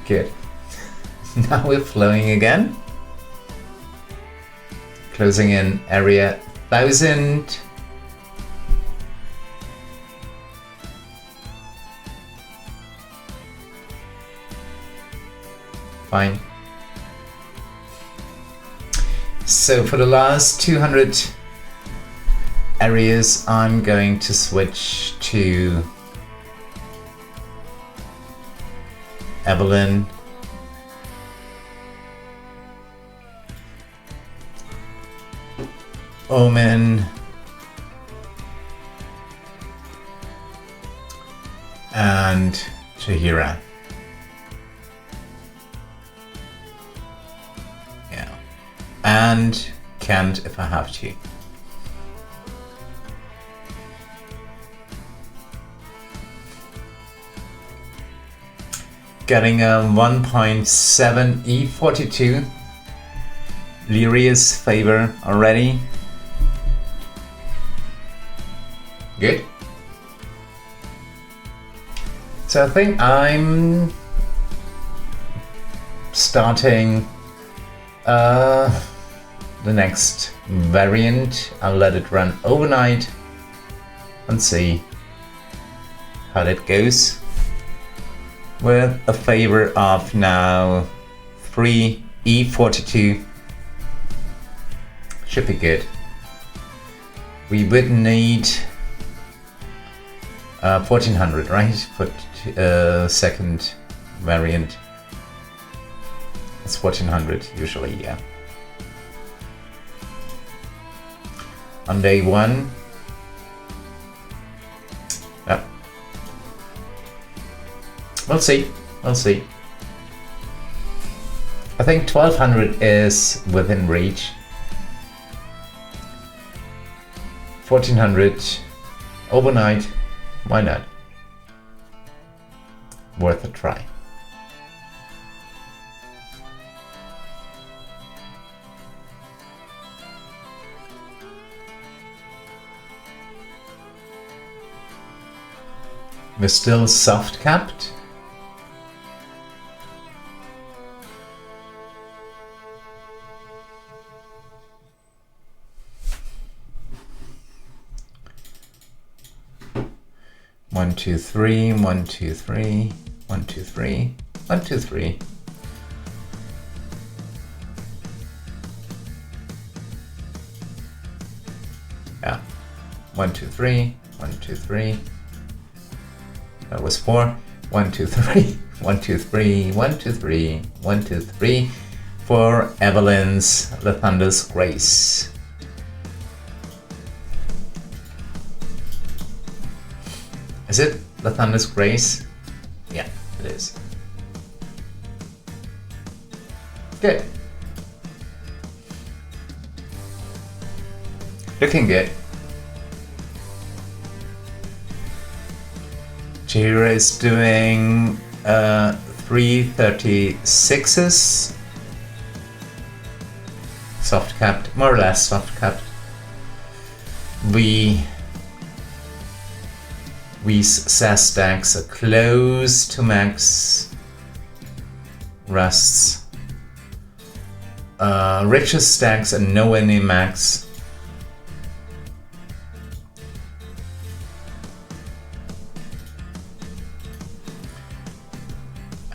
Good. Now we're flowing again. Closing in area 1000. Fine. So for the last 200 areas, I'm going to switch to Evelyn. Omen. And Llira. Yeah. And Kent if I have to. Getting a 1.7 E42. Llira's Favour already. Good. So I think I'm starting the next variant. I'll let it run overnight and see how that goes. With a favor of now 3e42. Should be good. We would need 1400, right? For second variant. It's 1400 usually, yeah. On day one. Yep. We'll see. We'll see. I think 1200 is within reach. 1400 overnight. Why not? Worth a try. We're still soft capped. One, two, three, 1, 2, 3, 1, 2, 3, 1, 2, 3. Yeah. 1, 2, 3, 1, 2, 3. That was 4. 1, 2, 3, 1, 2, 3, 1, 2, 3, 1, 2, 3 for Evelyn's Lathander's Grace. Is it Lathander's Grace? Yeah, it is. Good. Looking good. Llira is doing 336s. Soft capped, more or less soft capped. SAS stacks are close to max. Rusts. Riches stacks are nowhere near max.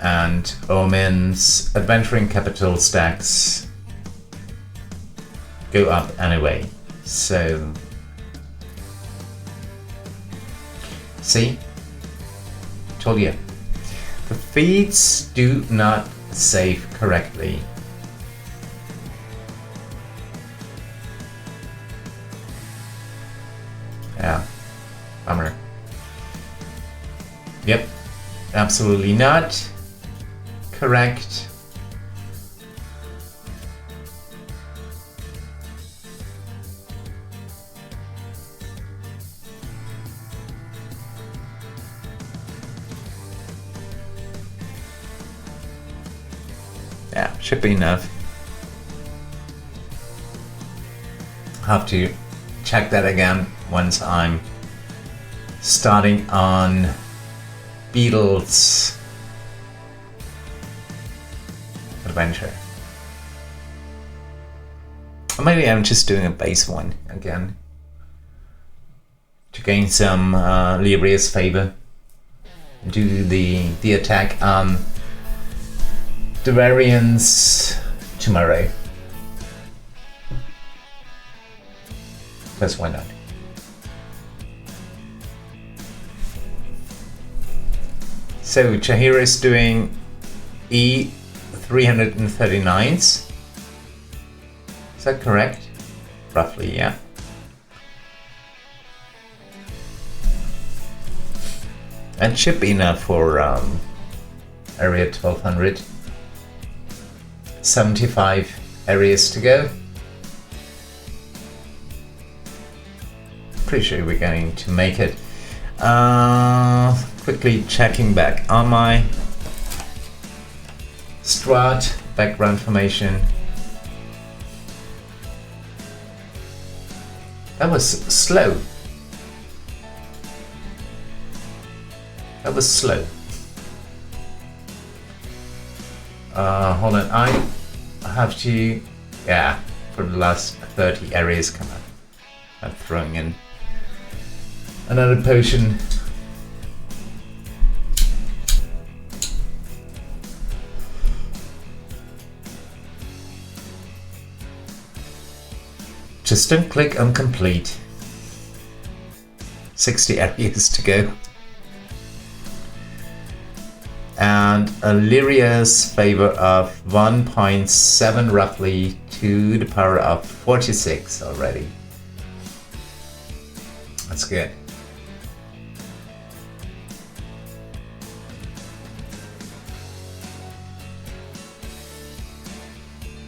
And Omen's Adventuring Capital stacks go up anyway. So, see? Told you. The feeds do not save correctly. Yeah, bummer. Yep, absolutely not correct. Yeah, should be enough. Have to check that again once I'm starting on Beadle's adventure. Or maybe I'm just doing a base one again to gain some Llira's favor. Do the attack on the variants tomorrow. Because why not? So Chahira is doing E339s. Is that correct? Roughly, yeah. That should be enough for area 1200. 75 areas to go. Pretty sure we're going to make it. Quickly checking back on my Strat background formation. That was slow. That was slow. Hold on, I have to, yeah, for the last 30 areas, come on. I'm throwing in Another potion. Just don't click on complete. 60 areas to go. And a Llira's Favour of 1.7 roughly to the power of 46 already. That's good.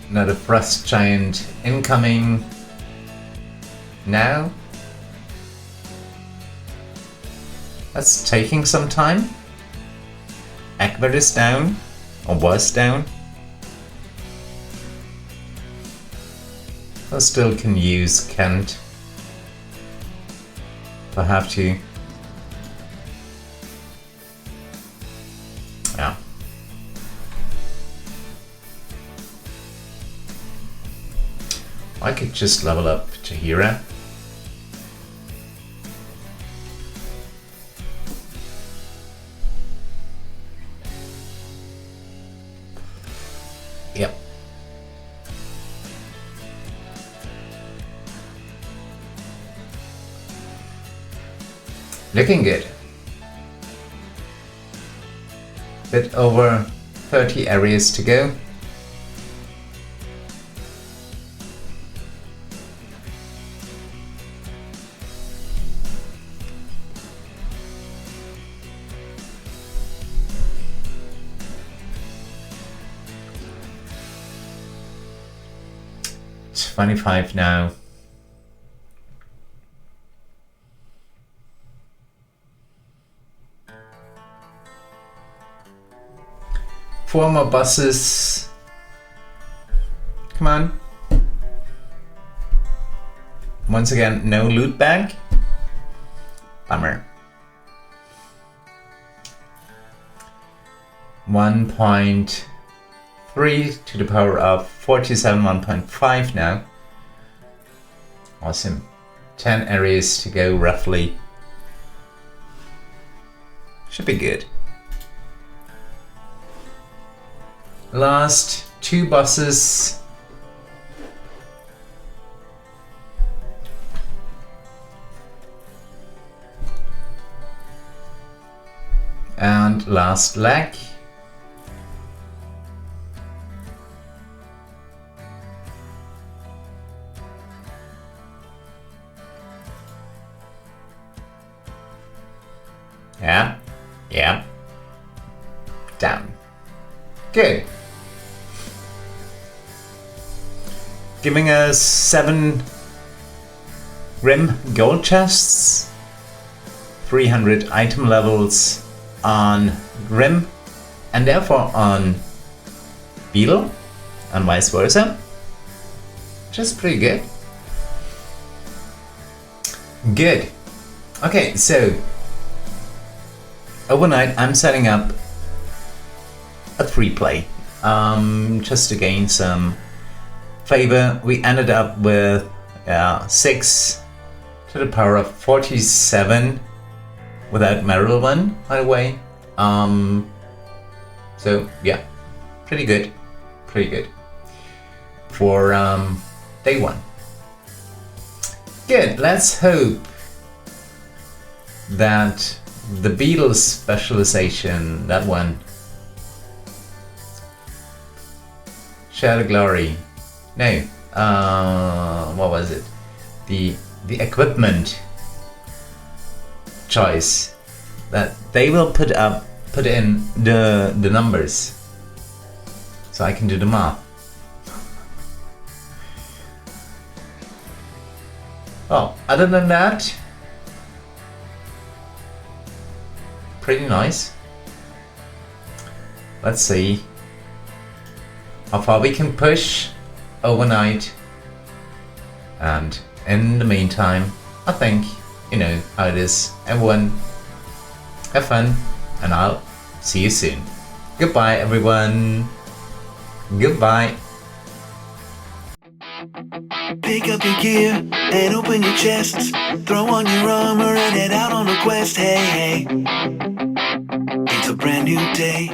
Another Frost Giant incoming now. That's taking some time. Egbert is down, or was down. I still can use Kent if I have to. Yeah. I could just level up to Llira. Yep. Looking good. Bit over 30 areas to go. It's 25 now. Four more buses. Come on. Once again, no loot bag. Bummer. 1.3 to the power of 47, 1.5 now. Awesome. 10 areas to go roughly. Should be good. Last two buses. And last leg. Yeah. Down. Good. Giving us 7 Grimm gold chests, 300 item levels on Grimm, and therefore on Beadle, and vice versa. Just pretty good. Good. Okay, so overnight I'm setting up a 3-play just to gain some favor. We ended up with 6 to the power of 47 without Maryland, by the way. So yeah, pretty good for day 1. Good. Let's hope that the Beadle specialization, that one, Share the Glory. No, what was it? The equipment choice, that they will put in the numbers, so I can do the math. Well, other than that, pretty nice. Let's see how far we can push overnight, and in the meantime, I think you know how it is. Everyone, have fun, and I'll see you soon. Goodbye, everyone. Goodbye. Pick up your gear and open your chests. Throw on your armor and head out on a quest. Hey, hey. It's a brand new day.